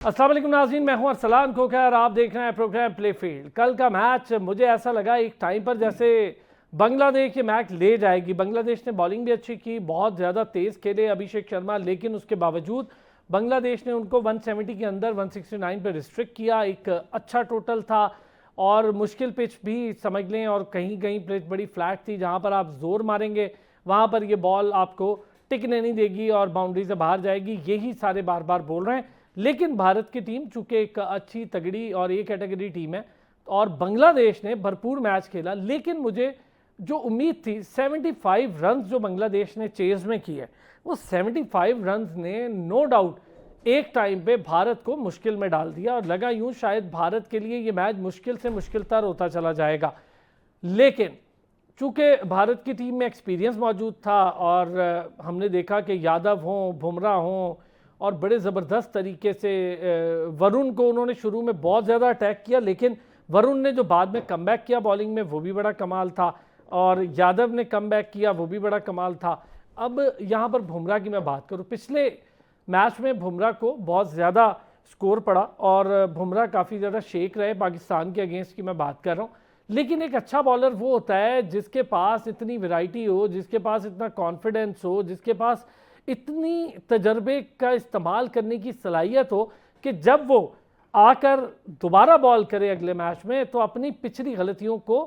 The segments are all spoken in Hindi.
अस्सलाम वालेकुम नाज़रीन, मैं हूं अरसलान खोखर। आप देख रहे हैं प्रोग्राम प्ले फील्ड। कल का मैच मुझे ऐसा लगा एक टाइम पर जैसे बांग्लादेश ये मैच ले जाएगी। बांग्लादेश ने बॉलिंग भी अच्छी की, बहुत ज़्यादा तेज़ खेले अभिषेक शर्मा, लेकिन उसके बावजूद बांग्लादेश ने उनको 170 के अंदर 169 पर रिस्ट्रिक्ट किया। एक अच्छा टोटल था और मुश्किल पिच भी समझ लें, और कहीं कहीं पिच बड़ी फ्लैट थी जहाँ पर आप जोर मारेंगे वहाँ पर ये बॉल आपको टिकने नहीं देगी और बाउंड्री से बाहर जाएगी। यही सारे बार बार बोल रहे हैं। लेकिन भारत की टीम चूंकि एक अच्छी तगड़ी और ए कैटेगरी टीम है और बांग्लादेश ने भरपूर मैच खेला, लेकिन मुझे जो उम्मीद थी 75 रन जो बांग्लादेश ने चेज में की है, वो 75 रन ने नो डाउट एक टाइम पे भारत को मुश्किल में डाल दिया और लगा यूं शायद भारत के लिए ये मैच मुश्किल से मुश्किल तर होता चला जाएगा। लेकिन चूंकि भारत की टीम में एक्सपीरियंस मौजूद था और हमने देखा कि यादव हों, बुमराह हों, और बड़े ज़बरदस्त तरीके से वरुण को उन्होंने शुरू में बहुत ज़्यादा अटैक किया, लेकिन वरुण ने जो बाद में कमबैक किया बॉलिंग में वो भी बड़ा कमाल था, और यादव ने कमबैक किया वो भी बड़ा कमाल था। अब यहाँ पर बुमराह की मैं बात करूँ, पिछले मैच में बुमराह को बहुत ज़्यादा स्कोर पड़ा और बुमराह काफ़ी ज़्यादा शेक रहे पाकिस्तान के अगेंस्ट की मैं बात कर रहा हूँ। लेकिन एक अच्छा बॉलर वो होता है जिसके पास इतनी वैरायटी हो, जिसके पास इतना कॉन्फिडेंस हो, जिसके पास इतनी तजर्बे का इस्तेमाल करने की सलाहियत हो कि जब वो आकर दोबारा बॉल करे अगले मैच में तो अपनी पिछली गलतियों को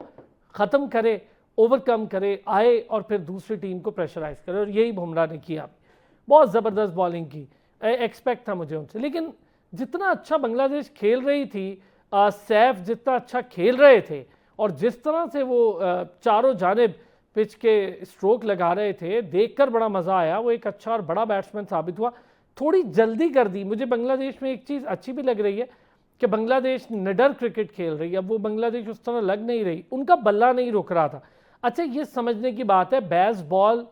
ख़त्म करे, ओवरकम करे, आए और फिर दूसरी टीम को प्रेशराइज करे, और यही बुमराह ने किया। बहुत ज़बरदस्त बॉलिंग की, एक्सपेक्ट था मुझे उनसे। लेकिन जितना अच्छा बांग्लादेश खेल रही थी, सैफ जितना अच्छा खेल रहे थे और जिस तरह से वो चारों जानिब पिच के स्ट्रोक लगा रहे थे, देखकर बड़ा मज़ा आया। वो एक अच्छा और बड़ा बैट्समैन साबित हुआ। थोड़ी जल्दी कर दी। मुझे बांग्लादेश में एक चीज़ अच्छी भी लग रही है कि बांग्लादेश निडर क्रिकेट खेल रही है। अब वो बांग्लादेश उस तरह लग नहीं रही, उनका बल्ला नहीं रुक रहा था। अच्छा, ये समझने की बात है, बैस बॉल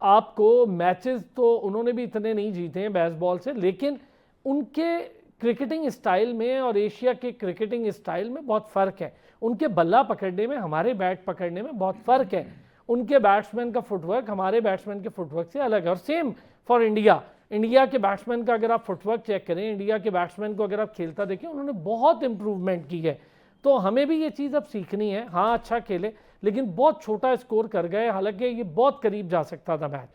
आपको मैचेस तो उन्होंने भी इतने नहीं जीते हैं बैस बॉल से, लेकिन उनके क्रिकेटिंग स्टाइल में और एशिया के क्रिकेटिंग स्टाइल में बहुत फ़र्क है। उनके बल्ला पकड़ने में, हमारे बैट पकड़ने में बहुत फ़र्क है। उनके बैट्समैन का फुटवर्क हमारे बैट्समैन के फुटवर्क से अलग है। और सेम फॉर इंडिया। इंडिया के बैट्समैन का अगर आप फुटवर्क चेक करें, इंडिया के बैट्समैन को अगर आप खेलता देखें, उन्होंने बहुत इंप्रूवमेंट की है। तो हमें भी ये चीज़ अब सीखनी है। हाँ, अच्छा खेले लेकिन बहुत छोटा स्कोर कर गए, हालांकि ये बहुत करीब जा सकता था मैच।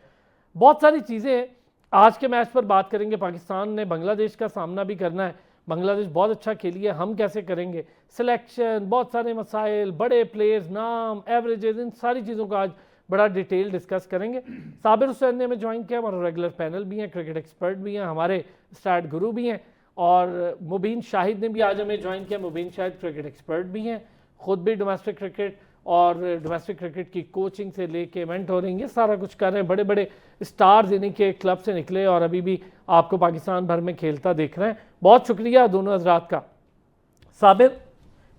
बहुत सारी चीज़ें हैं। आज के मैच पर बात करेंगे। पाकिस्तान ने बांग्लादेश का सामना भी करना है। बांग्लादेश बहुत अच्छा खेली है, हम कैसे करेंगे, सिलेक्शन, बहुत सारे मसाइल, बड़े प्लेयर्स, नाम, एवरेजेस, इन सारी चीज़ों का आज बड़ा डिटेल डिस्कस करेंगे। साबिर हुसैन ने हमें ज्वाइन किया, हमारा रेगुलर पैनल भी हैं, क्रिकेट एक्सपर्ट भी हैं, हमारे स्टैट गुरु भी हैं, और मुबीन शाहिद ने भी आज हमें ज्वाइन किया। मुबीन शाहिद क्रिकेट एक्सपर्ट भी हैं, ख़ुद भी डोमेस्टिक क्रिकेट और डोमेस्टिक क्रिकेट की कोचिंग से लेके मेंटोरिंग, ये सारा कुछ कर रहे हैं। बड़े बड़े स्टार्स इन्हीं के क्लब से निकले और अभी भी आपको पाकिस्तान भर में खेलता देख रहे हैं। बहुत शुक्रिया दोनों हजरात का। साबिर,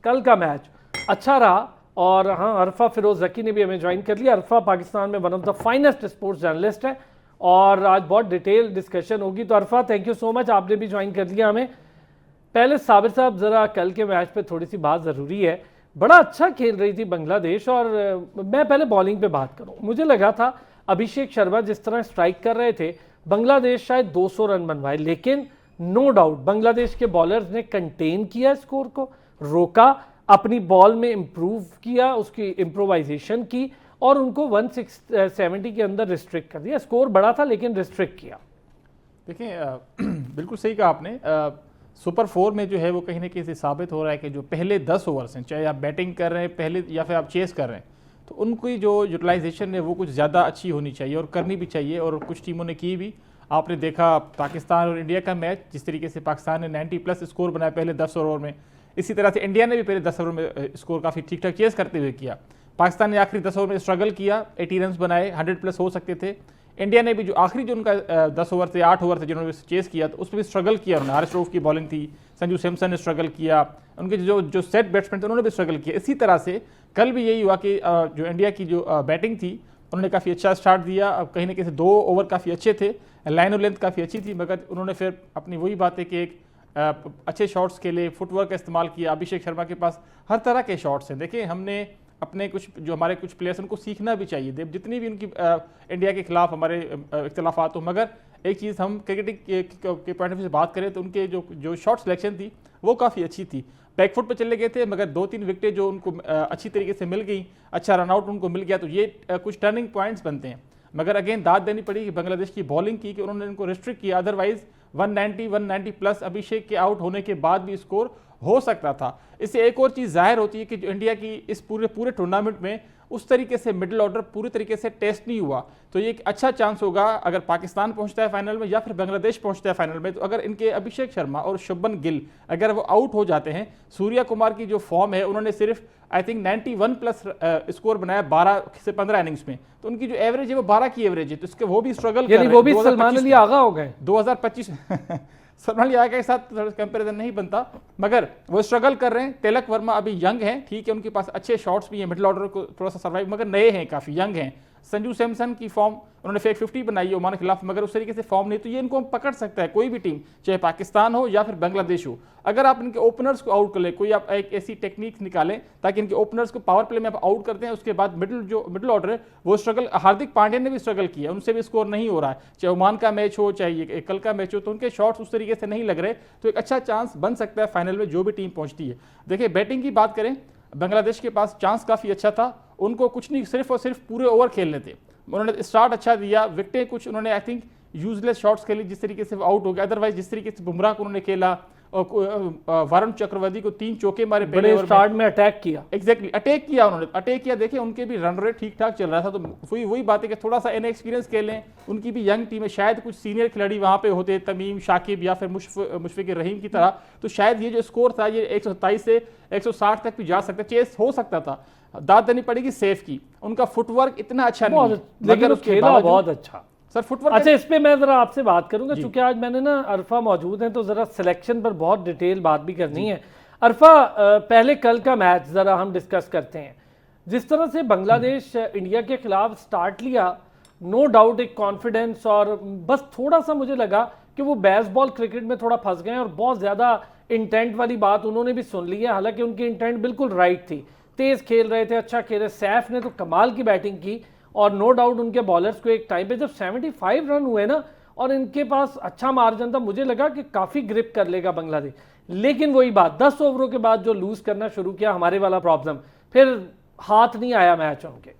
कल का मैच अच्छा रहा, और हाँ, अरफा फिरोज जकी ने भी हमें ज्वाइन कर लिया। अरफा पाकिस्तान में one of the finest sports journalist है और आज बहुत डिटेल डिस्कशन होगी। तो अरफा, थैंक यू सो मच, आपने भी ज्वाइन कर लिया हमें। पहले साबिर साहब, ज़रा कल के मैच पे थोड़ी सी बात ज़रूरी है। बड़ा अच्छा खेल रही थी बांग्लादेश, और मैं पहले बॉलिंग पे बात करूं, मुझे लगा था अभिषेक शर्मा जिस तरह स्ट्राइक कर रहे थे, बांग्लादेश शायद 200 रन बनवाए, लेकिन नो डाउट बांग्लादेश के बॉलर्स ने कंटेन किया स्कोर को, रोका, अपनी बॉल में इम्प्रूव किया, उसकी इम्प्रोवाइजेशन की और उनको 170 के अंदर रिस्ट्रिक्ट कर दिया। स्कोर बड़ा था लेकिन रिस्ट्रिक्ट किया। देखिए, बिल्कुल सही कहा आपने। सुपर 4 में जो है वो कहीं ना कहीं से साबित हो रहा है कि जो पहले 10 ओवर्स हैं, चाहे आप बैटिंग कर रहे हैं पहले या फिर आप चेस कर रहे हैं, तो उनकी जो यूटिलाइजेशन है वो कुछ ज़्यादा अच्छी होनी चाहिए और करनी भी चाहिए, और कुछ टीमों ने की भी। आपने देखा पाकिस्तान और इंडिया का मैच, जिस तरीके से पाकिस्तान ने 90+ स्कोर बनाया पहले 10 ओवर में, इसी तरह से इंडिया ने भी पहले 10 ओवर में स्कोर काफ़ी ठीक ठाक चेस करते हुए किया। पाकिस्तान ने आखिरी 10 ओवर में स्ट्रगल किया, 80 रन बनाए, 100+ हो सकते थे। इंडिया ने भी जो आखिरी जो उनका 10 ओवर से 8 ओवर से जिन्होंने चेस किया, तो उसमें भी स्ट्रगल किया उन्होंने। आर स्ट्रोफ की बॉलिंग थी, संजू सैमसन ने स्ट्रगल किया, उनके जो सेट बैट्समैन थे उन्होंने भी स्ट्रगल किया। इसी तरह से कल भी यही हुआ कि जो इंडिया की जो बैटिंग थी उन्होंने काफ़ी अच्छा स्टार्ट दिया। अब कहीं ना कहीं 2 ओवर काफ़ी अच्छे थे, लाइन और लेंथ काफ़ी अच्छी थी, मगर उन्होंने फिर अपनी वही बात है कि एक अच्छे शॉट्स के लिए फुटवर्क का इस्तेमाल किया। अभिषेक शर्मा के पास हर तरह के शॉट्स हैं। देखिए, हमने अपने कुछ जो हमारे कुछ प्लेयर्स उनको सीखना भी चाहिए। जितनी भी उनकी इंडिया के खिलाफ हमारे इख्तलाफात हो, मगर एक चीज़ हम क्रिकेटिंग के पॉइंट ऑफ व्यू से बात करें तो उनके जो शॉट सिलेक्शन थी वो काफ़ी अच्छी थी। बैकफुट पे चले गए थे मगर 2-3 विकेटें जो उनको अच्छी तरीके से मिल गई, अच्छा रनआउट उनको मिल गया, तो ये कुछ टर्निंग पॉइंट्स बनते हैं। मगर अगेन दाद देनी पड़ी कि बांग्लादेश की बॉलिंग की कि उन्होंने इनको रिस्ट्रिक्ट किया, अदरवाइज 190 प्लस अभिषेक के आउट होने के बाद भी स्कोर हो सकता था। इससे एक और चीज़ जाहिर होती है कि जो इंडिया की इस पूरे टूर्नामेंट में उस तरीके से मिडिल ऑर्डर पूरी तरीके से टेस्ट नहीं हुआ, तो ये एक अच्छा चांस होगा अगर पाकिस्तान पहुंचता है फाइनल में या फिर बांग्लादेश पहुंचता है फाइनल में, तो अगर इनके अभिषेक शर्मा और शुभमन गिल अगर वो आउट हो जाते हैं, सूर्या कुमार की जो फॉर्म है उन्होंने सिर्फ आई थिंक 91 प्लस स्कोर बनाया 12 से 15 इनिंग्स में, तो उनकी जो एवरेज है वो 12 की एवरेज है, तो इसके वो भी स्ट्रगल कर रहे हैं। वो भी सलमान अली आगा हो गए 2025 सलमान अली आगा के साथ कंपैरिजन नहीं बनता, मगर वो स्ट्रगल कर रहे हैं। तिलक वर्मा अभी यंग हैं, ठीक है, उनके पास अच्छे शॉट्स भी हैं, मिडिल ऑर्डर को थोड़ा सा सर्वाइव, मगर नए हैं, काफ़ी यंग हैं। संजू सैमसन की फॉर्म उन्होंने फेक 50 बनाई है ओमान के खिलाफ, मगर उस तरीके से फॉर्म नहीं, तो ये इनको पकड़ सकता है कोई भी टीम, चाहे पाकिस्तान हो या फिर बांग्लादेश हो। अगर आप इनके ओपनर्स को आउट कर ले, कोई आप एक ऐसी टेक्निक निकालें ताकि इनके ओपनर्स को पावर प्ले में आप आउट करते हैं, उसके बाद मिडिल ऑर्डर है वो स्ट्रगल, हार्दिक पांड्या ने भी स्ट्रगल किया, उनसे भी स्कोर नहीं हो रहा है, चाहे ओमान का मैच हो चाहे कल का मैच हो, तो उनके शॉट्स उस तरीके से नहीं लग रहे, तो एक अच्छा चांस बन सकता है फाइनल में जो भी टीम पहुंचती है। देखिए बैटिंग की बात करें, बांग्लादेश के पास चांस काफ़ी अच्छा था, उनको कुछ नहीं सिर्फ और सिर्फ पूरे ओवर खेलने थे, उन्होंने स्टार्ट अच्छा दिया, विकेटें कुछ उन्होंने आई थिंक यूजलेस शॉट्स खेली जिस तरीके से वो आउट हो गया, अदरवाइज जिस तरीके से बुमराह को उन्होंने खेला और वरुण चक्रवर्ती को 3 चौके मारे पहले स्टार्ट में अटैक किया, एग्जैक्टली अटैक किया उन्होंने, अटैक किया। देखिए उनके भी रन रेट ठीक ठाक चल रहा था, तो वही बात है कि थोड़ा सा इनएक्सपीरियंस खेलें, उनकी भी यंग टीम है, शायद कुछ सीनियर खिलाड़ी वहाँ पे होते, तमीम शाकिब या फिर मुशफिक रहीम की तरह, तो शायद ये जो स्कोर था ये 127 से 160 तक भी जा सकता, चेस हो सकता था। दाद देनी पड़ेगी सेफ की, उनका फुटवर्क इतना अच्छा नहीं है, लेकिन खेला बहुत अच्छा सर फुटवर्क। अच्छा, इस पे मैं जरा आपसे बात करूंगा क्योंकि आज मैंने ना अरफा मौजूद हैं, तो जरा सिलेक्शन पर बहुत डिटेल बात भी करनी है। अरफा, पहले कल का मैच जरा हम डिस्कस करते हैं। जिस तरह से बांग्लादेश इंडिया के खिलाफ स्टार्ट लिया, नो डाउट एक कॉन्फिडेंस, और बस थोड़ा सा मुझे लगा कि वो बेसबॉल क्रिकेट में थोड़ा फंस गए और बहुत ज़्यादा इंटेंट वाली बात उन्होंने भी सुन ली है, हालांकि उनकी इंटेंट बिल्कुल राइट थी, तेज़ खेल रहे थे, अच्छा खेल रहे। सैफ ने तो कमाल की बैटिंग की और नो डाउट उनके बॉलर्स को एक टाइम पे जब 75 रन हुए ना और इनके पास अच्छा मार्जिन था, मुझे लगा कि काफ़ी ग्रिप कर लेगा बांग्लादेश, लेकिन वही बात 10 ओवरों के बाद जो लूज करना शुरू किया, हमारे वाला प्रॉब्लम, फिर हाथ नहीं आया मैच उनके।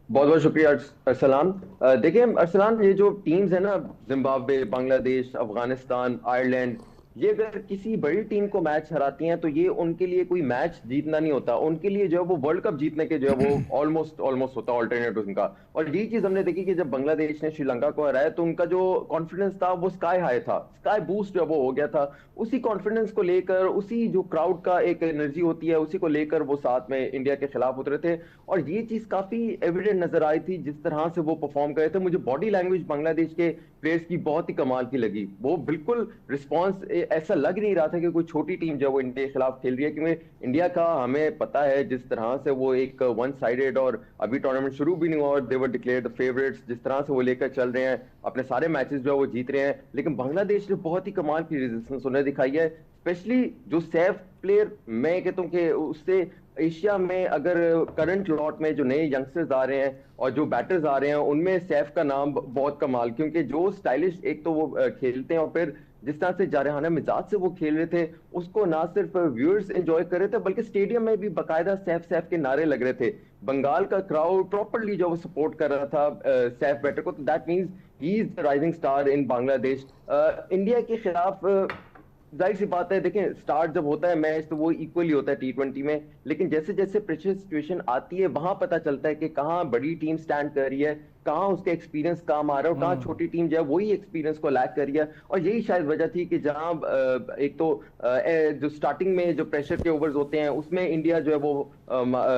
बहुत बहुत शुक्रिया अरसलान। देखिए अरसलान, ये जो टीम्स है ना, जिम्बाब्वे, बांग्लादेश, अफगानिस्तान, आयरलैंड, ये अगर किसी बड़ी टीम को मैच हराती हैं तो ये उनके लिए कोई मैच जीतना नहीं होता, उनके लिए जो है वो वर्ल्ड कप जीतने के जो है वो ऑलमोस्ट होता है ऑल्टरनेट उनका। और यही चीज हमने देखी कि जब बांग्लादेश ने श्रीलंका को हराया तो उनका जो कॉन्फिडेंस था वो स्काई हाई था, स्काई बूस्ट जो वो हो गया था। उसी कॉन्फिडेंस को लेकर, उसी जो क्राउड का एक एनर्जी होती है उसी को लेकर वो साथ में इंडिया के खिलाफ उतरे थे, और ये चीज काफी एविडेंट नजर आई थी जिस तरह से वो परफॉर्म करे थे। मुझे बॉडी लैंग्वेज बांग्लादेश के प्लेयर्स की बहुत ही कमाल की लगी, वो बिल्कुल रिस्पॉन्स ऐसा लग नहीं रहा था कि कोई छोटी टीम जो वो इंडिया के खिलाफ खेल रही है, क्योंकि इंडिया का हमें पता है जिस तरह से वो एक वन साइडेड, और अभी टूर्नामेंट शुरू भी नहीं हुआ और दे वर डिक्लेयर्ड द फेवरेट्स, जिस तरह से वो लेकर चल रहे हैं, अपने सारे मैचेस जो है वो जीत रहे हैं। लेकिन बांग्लादेश ने बहुत ही कमाल की रेजिस्टेंस उन्हें दिखाई है, स्पेशली जो सैफ प्लेयर, मैं कहता हूँ कि उससे एशिया में अगर करंट लॉट में जो नए यंगस्टर्स आ रहे हैं और जो बैटर्स आ रहे हैं उनमें सैफ का नाम बहुत कमाल, क्योंकि जो स्टाइलिश एक तो वो खेलते हैं और फिर जिस तरह से जारहाना मिजाज से वो खेल रहे थे उसको ना सिर्फ व्यूअर्स एंजॉय कर रहे थे बल्कि स्टेडियम में भी बाकायदा सैफ सैफ के नारे लग रहे थे। बंगाल का क्राउड प्रॉपरली जो वो सपोर्ट कर रहा था सैफ बैटर को, तो that means he is the rising star in Bangladesh. India के खिलाफ जाहिर सी बात है, देखें स्टार्ट जब होता है मैच तो वो इक्वली होता है T20 में, लेकिन जैसे जैसे प्रेशर सिचुएशन आती है वहां पता चलता है कि कहाँ बड़ी टीम स्टैंड कर रही है, कहाँ उसके एक्सपीरियंस काम आ रहा है और कहाँ छोटी टीम जो है वही एक्सपीरियंस को लैक कर रही है। और यही शायद वजह थी कि जहां एक तो जो स्टार्टिंग में जो प्रेशर के ओवर्स होते हैं उसमें इंडिया जो है वो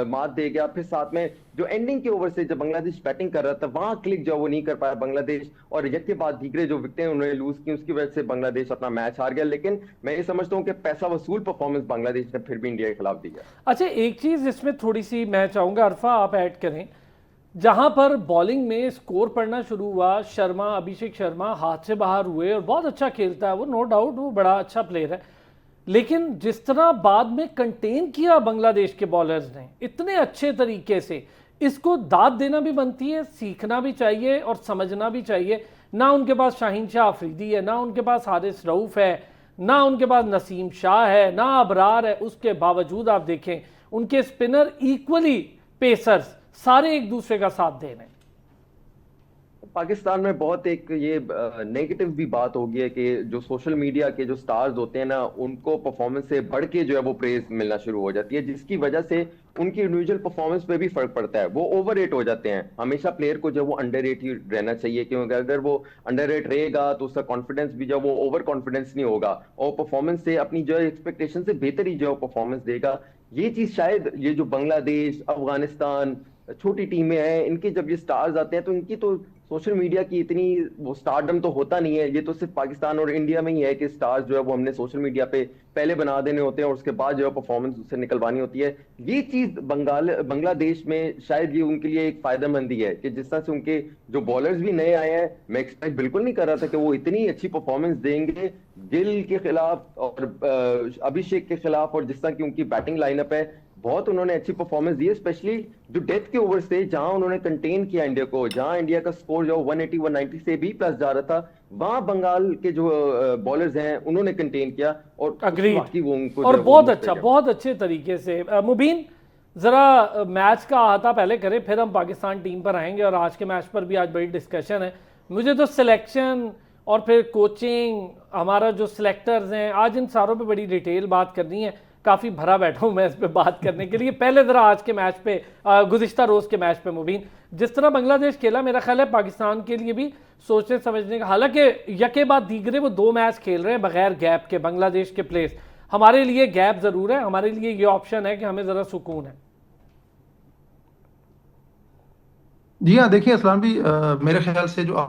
मात दे गया, फिर साथ में जो एंडिंग के ओवर से जब बांग्लादेश बैटिंग कर रहा था वहां क्लिक जो वो नहीं कर पाया बांग्लादेश, और यके बाद दीगरे जो विकेटें उन्होंने लूज की उसकी वजह से बांग्लादेश अपना मैच हार गया। लेकिन मैं ये समझता हूँ कि पैसा वसूल परफॉर्मेंस बांग्लादेश ने फिर भी इंडिया के खिलाफ दिया। अच्छा, एक चीज इसमें थोड़ी सी मैं चाहूंगा अरफा आप ऐड करें, जहां पर बॉलिंग में स्कोर पड़ना शुरू हुआ, शर्मा, अभिषेक शर्मा हाथ से बाहर हुए और बहुत अच्छा खेलता है वो, नो डाउट वो बड़ा अच्छा प्लेयर है, लेकिन जिस तरह बाद में कंटेन किया बांग्लादेश के बॉलर्स ने इतने अच्छे तरीके से, इसको दाद देना भी बनती है, सीखना भी चाहिए और समझना भी चाहिए। ना उनके पास शाहीन शाह अफरीदी है, ना उनके पास हारिस रऊफ है, ना उनके पास नसीम शाह है, ना अबरार है। उसके बावजूद आप देखें उनके स्पिनर इक्वली पेसर्स सारे एक दूसरे का साथ दे रहे हैं। पाकिस्तान में बहुत एक ये नेगेटिव भी बात होगी है कि जो सोशल मीडिया के जो स्टार्स होते हैं ना, उनको परफॉर्मेंस से बढ़ के जो है वो प्रेज मिलना शुरू हो जाती है, जिसकी वजह से उनकी इंडिविजुअल परफॉर्मेंस पे भी फर्क पड़ता है। वो ओवर रेट हो जाते हैं। हमेशा प्लेयर को जो वो अंडर रेट ही रहना चाहिए, क्योंकि अगर वो अंडर रेट रहेगा तो उसका कॉन्फिडेंस भी जो वो ओवर कॉन्फिडेंस नहीं होगा और परफॉर्मेंस से अपनी जो एक्सपेक्टेशन से बेहतर ही जो परफॉर्मेंस देगा। ये चीज शायद ये जो बांग्लादेश, अफगानिस्तान, छोटी टीमें हैं, इनके जब ये स्टार्स आते हैं तो इनकी तो सोशल मीडिया की इतनी वो स्टारडम तो होता नहीं है। ये तो सिर्फ पाकिस्तान और इंडिया में ही है कि स्टार्स जो है वो हमने सोशल मीडिया पे पहले बना देने होते हैं और उसके बाद जो है परफॉर्मेंस उससे निकलवानी होती है। ये चीज बांग्लादेश में शायद ये उनके लिए एक फायदेमंदी है कि जिस तरह से उनके जो बॉलर्स भी नए आए हैं, मैं एक्सपेक्ट बिल्कुल नहीं कर रहा था कि वो इतनी अच्छी परफॉर्मेंस देंगे गिल के खिलाफ और अभिषेक के खिलाफ। और जिस तरह की उनकी बैटिंग लाइनअप है, बहुत उन्होंने अच्छी परफॉर्मेंस दी है, स्पेशली जो डेथ के ओवर्स थे जहां उन्होंने कंटेन किया इंडिया को, जहां इंडिया का स्कोर जो 180 190 से भी प्लस जा रहा था, वहां बंगाल के जो बॉलर्स हैं उन्होंने कंटेन किया और अग्रीड वो उनको और जो है वो बहुत मिस अच्छा, किया। बहुत अच्छे तरीके से। मुबीन जरा मैच का अहाता पहले करें, फिर हम पाकिस्तान टीम पर आएंगे और आज के मैच पर भी आज बड़ी डिस्कशन है। मुझे तो सिलेक्शन और फिर कोचिंग, हमारा जो सिलेक्टर्स हैं, आज इन सारों पे बड़ी डिटेल बात करनी है। काफ़ी भरा बैठा हूँ मैं इस पे बात करने के लिए। पहले ज़रा आज के मैच पे, गुज़िश्ता रोज़ के मैच पे मुबीन, जिस तरह बांग्लादेश खेला, मेरा ख्याल है पाकिस्तान के लिए भी सोचने समझने का, हालांकि यके बाद दीगरे वो 2 मैच खेल रहे हैं बगैर गैप के बांग्लादेश के प्लेयर्स। हमारे लिए गैप ज़रूर है, हमारे लिए ये ऑप्शन है कि हमें ज़रा सुकून है। जी हाँ, देखिए असलान भी मेरे ख्याल से जो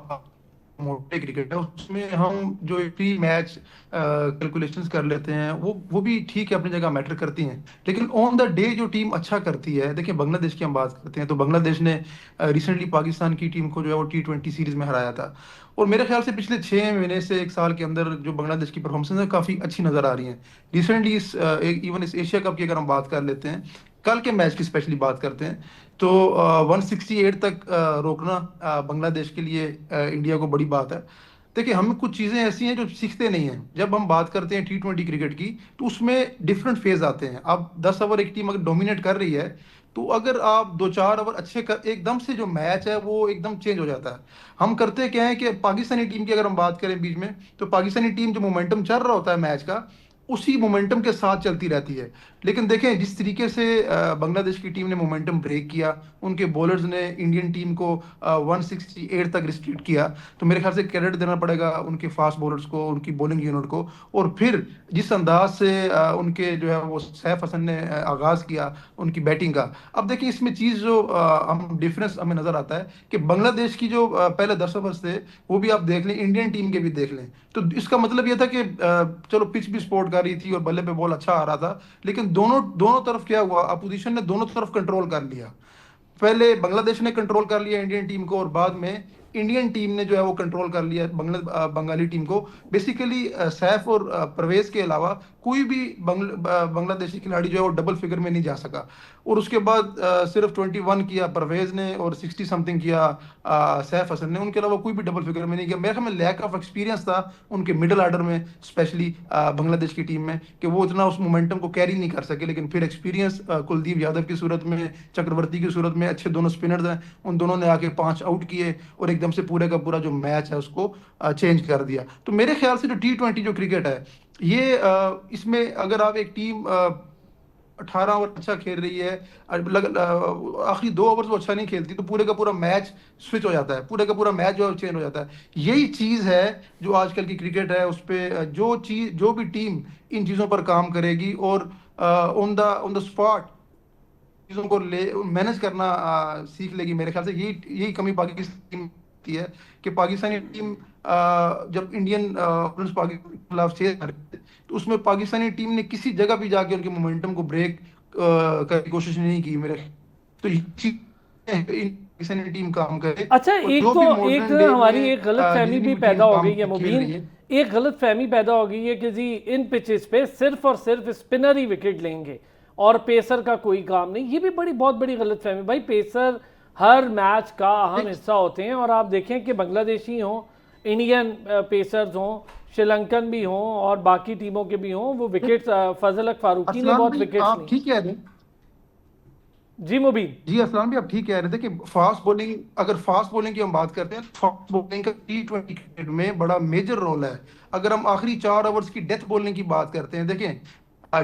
मोटे क्रिकेट है उसमें हम जो प्री मैच कैलकुलेशंस कर लेते हैं वो भी ठीक है, अपनी जगह मैटर करती हैं। लेकिन ऑन द डे जो टीम अच्छा करती है, देखिए बांग्लादेश की हम बात करते हैं तो बांग्लादेश ने रिसेंटली पाकिस्तान की टीम को जो है वो T20 सीरीज में हराया था। और मेरे ख्याल से पिछले 6 महीने से 1 साल के अंदर जो बांग्लादेश की परफॉर्मेंस है काफ़ी अच्छी नज़र आ रही है। रिसेंटली इवन इस एशिया कप की अगर हम बात कर लेते हैं, कल के मैच की स्पेशली बात करते हैं तो 168 तक रोकना बांग्लादेश के लिए इंडिया को बड़ी बात है। देखिए हम कुछ चीज़ें ऐसी हैं जो सीखते नहीं हैं। जब हम बात करते हैं T20 क्रिकेट की तो उसमें डिफरेंट फेज आते हैं। अब 10 ओवर एक टीम अगर डोमिनेट कर रही है तो अगर आप 2-4 ओवर अच्छे कर, एकदम से जो मैच है वो एकदम चेंज हो जाता है। हम करते क्या है कि पाकिस्तानी टीम की अगर हम बात करें बीच में, तो पाकिस्तानी टीम जो मोमेंटम चल रहा होता है मैच का, उसी मोमेंटम के साथ चलती रहती है। लेकिन देखें जिस तरीके से बांग्लादेश की टीम ने मोमेंटम ब्रेक किया, उनके बॉलर्स ने इंडियन टीम को 168 तक रिस्ट्रिक्ट किया, तो मेरे ख्याल से क्रेडिट देना पड़ेगा उनके फास्ट बॉलर्स को, उनकी बॉलिंग यूनिट को। और फिर जिस अंदाज से उनके जो है वो सैफ हसन ने आगाज़ किया उनकी बैटिंग का, अब देखिए इसमें चीज़ जो हम डिफरेंस हमें नज़र आता है कि बांग्लादेश की जो पहले 10 ओवर्स थे वो भी आप देख लें, इंडियन टीम के भी देख लें, तो इसका मतलब ये था कि चलो पिच भी सपोर्ट कर रही थी और बल्ले पे बॉल अच्छा आ रहा था, लेकिन दोनों दोनों तरफ क्या हुआ, अपोजिशन ने दोनों तरफ कंट्रोल कर लिया। पहले बांग्लादेश ने कंट्रोल कर लिया इंडियन टीम को और बाद में इंडियन टीम ने जो है वो कंट्रोल कर लिया बंगाली टीम को। बेसिकली सैफ और परवेज के अलावा कोई भी बांग्लादेशी खिलाड़ी जो है वो डबल फिगर में नहीं जा सका। और उसके बाद सिर्फ 21 किया परवेज ने और 60 समथिंग किया सैफ हसन ने, उनके अलावा कोई भी डबल फिगर में नहीं किया। मेरे ख्याल में लैक ऑफ एक्सपीरियंस था उनके मिडिल ऑर्डर में, स्पेशली बांग्लादेश की टीम में, कि वो इतना उस मोमेंटम को कैरी नहीं कर सके। लेकिन फिर एक्सपीरियंस कुलदीप यादव की सूरत में, चक्रवर्ती की सूरत में, अच्छे दोनों स्पिनर्स हैं, उन दोनों ने आके 5 आउट किए और एकदम से पूरे का पूरा जो मैच है उसको चेंज कर दिया। तो मेरे ख्याल से जो T20 जो क्रिकेट है ये इसमें अगर आप एक टीम 18 ओवर अच्छा खेल रही है, आखिरी 2 ओवर वो अच्छा नहीं खेलती, तो पूरे का पूरा मैच स्विच हो जाता है, पूरे का पूरा मैच जो है चेंज हो जाता है। यही चीज़ है जो आजकल की क्रिकेट है, उस पर जो भी टीम इन चीज़ों पर काम करेगी और ऑन द स्पॉट चीज़ों को मैनेज करना सीख लेगी। मेरे ख्याल से यही कमी पाकिस्तान की है कि पाकिस्तानी टीम जब इंडियन पाकिस्तान के खिलाफ चेस तो उसमें पाकिस्तानी टीम ने किसी जगह भी जाके उनके मोमेंटम को ब्रेक करने की कोशिश नहीं की। मेरे तो पाकिस्तानी टीम काम करे। अच्छा, एक हमारी एक गलत फहमी भी पैदा हो गई है मुबीन, एक गलत फहमी पैदा हो गई है कि जी इन पिचेस पे सिर्फ और सिर्फ स्पिनर ही विकेट लेंगे और पेसर का कोई काम नहीं। ये भी बहुत बड़ी गलत फहमी। भाई पेसर हर मैच का अहम हिस्सा होते हैं और आप देखें कि बांग्लादेशी हों, इंडियन पेसर्स हों, श्रीलंकन भी हों और बाकी टीमों के भी हों, वो विकेट फजल हक फारूकी ने अरसलान बहुत भाई विकेट्स आप ली। ठीक कह रहे हैं। जी मुबीन। जी असलान भी आप ठीक कह रहे थे कि फास्ट बॉलिंग, अगर फास्ट बॉलिंग की हम बात करते हैं, फास्ट बॉलिंग का T20 क्रिकेट में बड़ा मेजर रोल है। अगर हम आखिरी 4 ओवर्स की डेथ बॉलिंग की बात करते हैं, देखें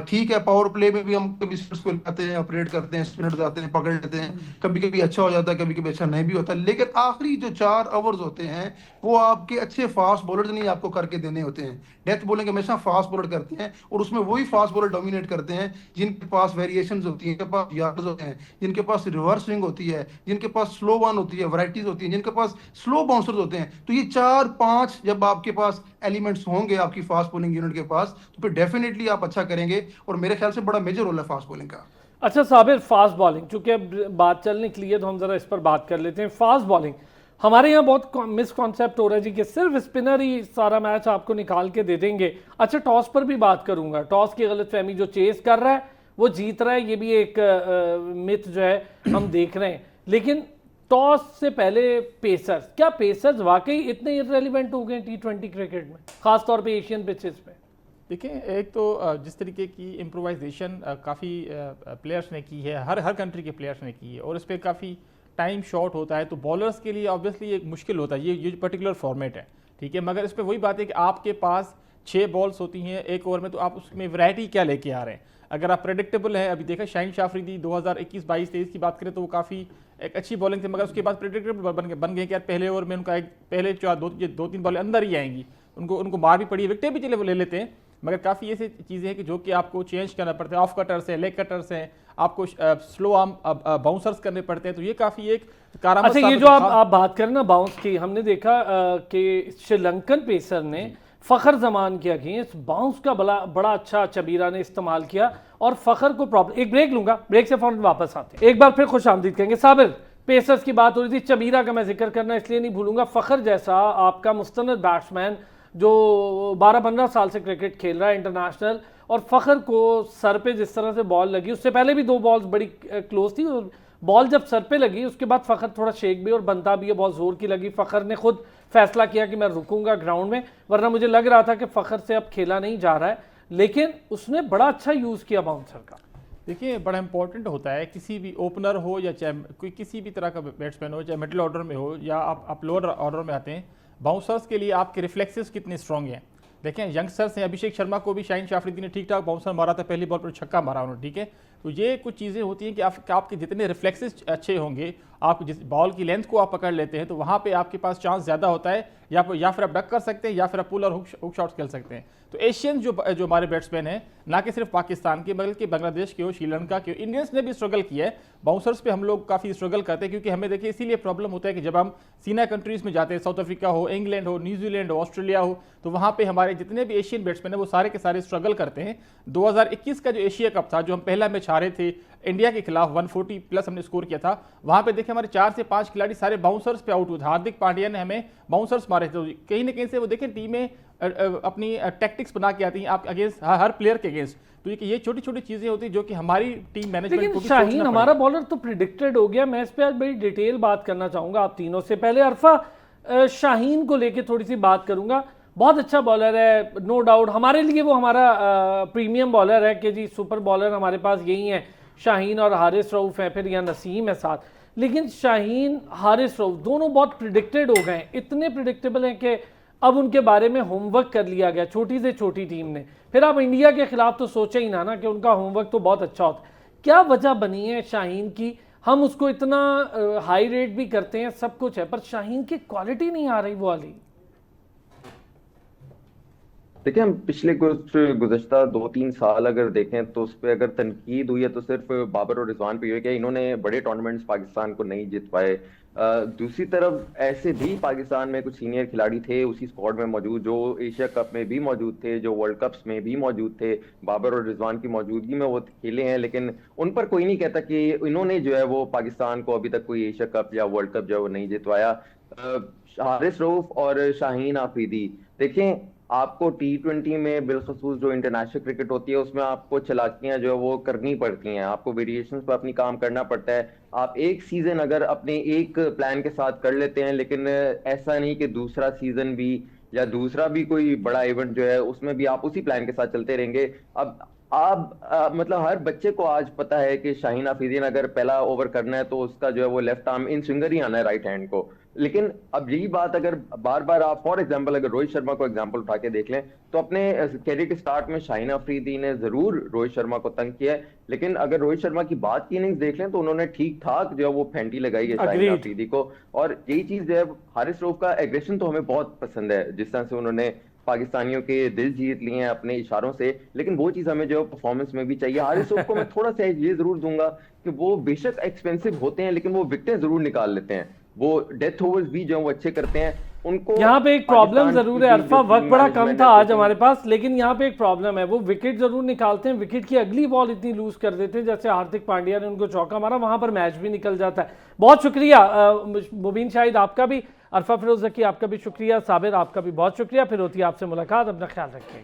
ठीक है, पावर प्ले में भी हम कभी स्पिनर्स को लाते हैं, ऑपरेट करते हैं, स्पिनर्स आते हैं, पकड़ लेते हैं, कभी कभी अच्छा हो जाता है, कभी कभी अच्छा नहीं भी होता, लेकिन आखिरी जो 4 ओवर्स होते हैं वो आपके अच्छे फास्ट बॉलर्स नहीं आपको करके देने होते हैं। डेथ बॉलिंग हमेशा फास्ट बॉलर करते हैं और उसमें वही फास्ट बॉलर डोमिनेट करते हैं जिनके पास वेरिएशंस होती हैं, जिनके पास यार्ड्स होते हैं, जिनके पास रिवर्स स्विंग होती है, जिनके पास स्लो वन होती है, वैरायटीज होती हैं, जिनके पास स्लो बाउंसर्स होते हैं। तो ये 4-5 जब आपके पास एलिमेंट्स होंगे आपकी फास्ट बॉलिंग यूनिट के पास, तो फिर डेफिनेटली आप अच्छा करेंगे और मेरे ख्याल से बड़ा मेजर रोल है फास्ट बॉलिंग का। अच्छा साबिर, फास्ट बॉलिंग, चूंकि अब बात चलने के लिए तो हम जरा इस पर बात कर लेते हैं। फास्ट बॉलिंग हमारे यहाँ बहुत मिसकॉन्सेप्ट हो रहा है जी कि सिर्फ स्पिनर ही सारा मैच आपको निकाल के दे देंगे। अच्छा, टॉस पर भी बात करूंगा। टॉस की गलतफहमी, जो चेस कर रहा है वो जीत रहा है, ये भी एक मिथ जो है हम देख रहे हैं। लेकिन टॉस से पहले पेसर्स, क्या पेसर्स वाकई इतने इररेलेवेंट हो गए T20 क्रिकेट में, खासतौर पे एशियन पिचेस पे? देखिए, एक तो जिस तरीके की इम्प्रोवाइजेशन काफ़ी प्लेयर्स ने की है, हर कंट्री के प्लेयर्स ने की है, और इस पर काफ़ी टाइम शॉर्ट होता है, तो बॉलर्स के लिए ऑब्वियसली एक मुश्किल होता है ये पर्टिकुलर फॉर्मेट है, ठीक है। मगर इस पर वही बात है कि आपके पास 6 बॉल्स होती हैं एक ओवर में, तो आप उसमें वैरायटी क्या लेके आ रहे हैं। अगर आप प्रेडिक्टेबल है, अभी देखा शाहीन अफरीदी 2021, 22, 23 की बात करें तो वो काफ़ी एक अच्छी बॉलिंग थी, मगर उसके बाद प्रेडिक्टेबल बन गए कि यार पहले ओवर में उनका एक पहले 2-3 बॉलें अंदर ही आएंगी, उनको मार भी पड़ी, विकेटें भी चले वो ले लेते हैं, मगर काफ़ी ऐसी चीज़ें हैं कि जो कि आपको चेंज करना पड़ता है। ऑफ कटर्स है, लेग कटर्स हैं, आपको स्लो आर्म बाउंसर्स करने पड़ते हैं, तो ये काफ़ी एक कारआमद। अच्छा, ये जो आप बात करें ना बाउंस की, हमने देखा कि श्रीलंकन पेसर ने फखर जमान के अगेंस्ट बाउंस का बड़ा अच्छा चबीरा ने इस्तेमाल किया और फखर को प्रॉब्लम। एक ब्रेक लूंगा, ब्रेक से फौरन वापस आते हैं, एक बार फिर खुश आमदीद कहेंगे। साबिर, पेसर्स की बात हो रही थी, चबीरा का मैं जिक्र करना इसलिए नहीं भूलूंगा। फखर जैसा आपका मुस्तनद बैट्समैन जो 12-15 साल से क्रिकेट खेल रहा है इंटरनेशनल, और फखर को सर पे जिस तरह से बॉल लगी, उससे पहले भी 2 बॉल्स बड़ी क्लोज थी, और बॉल जब सर पे लगी उसके बाद फखर थोड़ा शेक भी और बनता भी है, बहुत जोर की लगी। फखर ने खुद फैसला किया कि मैं रुकूंगा ग्राउंड में, वरना मुझे लग रहा था कि फखर से अब खेला नहीं जा रहा है, लेकिन उसने बड़ा अच्छा यूज़ किया बाउंसर का। देखिए, बड़ा इंपॉर्टेंट होता है, किसी भी ओपनर हो या चाहे कोई किसी भी तरह का बैट्समैन हो, चाहे मिडिल ऑर्डर में हो या आप लोअर ऑर्डर में आते हैं, बाउंसर्स के लिए आपके रिफ्लेक्सेस कितने स्ट्रॉन्ग हैं। देखें, यंगस्टर्स हैं, अभिषेक शर्मा को भी शाहीन अफरीदी ने ठीक ठाक बाउंसर मारा था, पहली बॉल पर छक्का मारा उन्होंने, ठीक है। तो ये कुछ चीज़ें होती हैं कि आपके जितने रिफ्लेक्सेस अच्छे होंगे, आप जिस बॉल की लेंथ को आप पकड़ लेते हैं, तो वहाँ पे आपके पास चांस ज़्यादा होता है, या फिर आप डक कर सकते हैं, या फिर आप पुल और हुक शॉट्स खेल सकते हैं। तो एशियन जो हमारे बैट्समैन हैं, ना कि सिर्फ पाकिस्तान के बल्कि बांग्लादेश के हो, श्रीलंका के हो, इंडियंस ने भी स्ट्रगल किया है। बाउंसर्स पे हम लोग काफ़ी स्ट्रगल करते हैं, क्योंकि हमें देखिए इसीलिए प्रॉब्लम होता है कि जब हम सीनियर कंट्रीज़ में जाते हैं, साउथ अफ्रीका हो, इंग्लैंड हो, न्यूजीलैंड हो, ऑस्ट्रेलिया हो, तो वहाँ पे हमारे जितने भी एशियन बैट्समैन हैं वो सारे के सारे स्ट्रगल करते हैं। 2021 का जो एशिया कप था, जो हम पहला मैच हारे थे इंडिया के खिलाफ, 140 प्लस हमने स्कोर किया था, वहाँ पे देखिए हमारे 4 से 5 खिलाड़ी सारे बाउंसर्स पे आउट हुए थे। हार्दिक पांड्या ने हमें बाउंसर्स मारे थे। तो कहीं ना कहीं से वो देखें टीमें अपनी टैक्टिक्स बना के आती हैं आप अगेंस्ट, हर प्लेयर के अगेंस्ट। तो ये छोटी छोटी चीजें होती हैं जो कि हमारी टीम मैनेजमेंट को भी सोचना शाहीन हमारा बॉलर तो प्रिडिक्टेड हो गया। मैं इस पे आज बड़ी डिटेल बात करना चाहूंगा आप तीनों से। पहले अरफा, शाहीन को लेके थोड़ी सी बात करूंगा। बहुत अच्छा बॉलर है, नो डाउट। हमारे लिए वो हमारा प्रीमियम बॉलर है कि जी सुपर बॉलर हमारे पास यही है, शाहीन और हारिस रऊफ है, फिर या नसीम है साथ। लेकिन शाहीन, हारिस रऊफ दोनों बहुत प्रिडिक्टेड हो गए, इतने प्रिडिक्टेबल हैं कि अब उनके बारे में होमवर्क कर लिया गया छोटी से छोटी टीम ने। फिर आप इंडिया के खिलाफ तो सोचे ही ना कि उनका होमवर्क तो बहुत अच्छा होता। क्या वजह बनी है शाहीन की? हम उसको इतना हाई रेट भी करते हैं, सब कुछ है, पर शाहीन की क्वालिटी नहीं आ रही वो वाली। देखिए, हम पिछले कुछ गुज़श्ता 2-3 साल अगर देखें तो उस पर अगर तनकीद हुई है तो सिर्फ बाबर और रिजवान पे हुई है कि इन्होंने बड़े टूर्नामेंट्स पाकिस्तान को नहीं जीत पाए। दूसरी तरफ ऐसे भी पाकिस्तान में कुछ सीनियर खिलाड़ी थे उसी स्क्वाड में मौजूद, जो एशिया कप में भी मौजूद थे, जो वर्ल्ड कप्स में भी मौजूद थे। बाबर और रिजवान की मौजूदगी में वो खेले हैं, लेकिन उन पर कोई नहीं कहता कि इन्होंने जो है वो पाकिस्तान को अभी तक कोई एशिया कप या वर्ल्ड कप जो है वो नहीं जितवाया। हारिस रऊफ और शाहीन आफरीदी, देखें आपको T20 में बिलखसूस जो इंटरनेशनल क्रिकेट होती है उसमें आपको चालाकियां जो है वो करनी पड़ती हैं, आपको वेरिएशंस पर अपनी काम करना पड़ता है। आप एक सीजन अगर अपने एक प्लान के साथ कर लेते हैं, लेकिन ऐसा नहीं कि दूसरा सीजन भी या दूसरा भी कोई बड़ा इवेंट जो है उसमें भी आप उसी प्लान के साथ चलते रहेंगे। अब आप मतलब हर बच्चे को आज पता है कि शाहीन अफरीदी ने अगर पहला ओवर करना है तो उसका जो है वो लेफ्ट आर्म इन स्विंगर ही आना है राइट हैंड को। लेकिन अब यही बात अगर बार बार आप फॉर एग्जांपल अगर रोहित शर्मा को एग्जांपल उठा के देख लें तो अपने कैरियर के स्टार्ट में शाहीन अफरीदी ने जरूर रोहित शर्मा को तंग किया है, लेकिन अगर रोहित शर्मा की बात की इनिंग्स देख लें तो उन्होंने ठीक ठाक जो है वो फेंटी लगाई है शाहीन Agreed. अफरीदी को। और यही चीज जो है हारिस रऊफ का एग्रेशन तो हमें बहुत पसंद है, जिस तरह से उन्होंने पाकिस्तानियों के दिल जीत लिए हैं अपने इशारों से, लेकिन वो चीज हमें जो परफॉर्मेंस में भी चाहिए। हारिस रऊफ को मैं थोड़ा सा ये जरूर दूंगा कि वो बेशक एक्सपेंसिव होते हैं लेकिन वो विकेटें जरूर निकाल लेते हैं, वो डेथ ओवर्स भी जो वो अच्छे करते हैं। उनको यहाँ पे एक प्रॉब्लम पाकिस्तान जरूर की है जो अरफा, वक्त टीम बड़ा कम मैनेजमेंट था है, आज हमारे पास, लेकिन यहाँ पे एक प्रॉब्लम है, वो विकेट जरूर निकालते हैं, विकेट की अगली बॉल इतनी लूज कर देते हैं, जैसे हार्दिक पांड्या ने उनको चौका मारा, वहां पर मैच भी निकल जाता है। बहुत शुक्रिया मुबीन शाहिद आपका भी, अरफा फिरोज ज़की आपका भी शुक्रिया, साबिर आपका भी बहुत शुक्रिया। फिर होती है आपसे मुलाकात, अपना ख्याल रखें।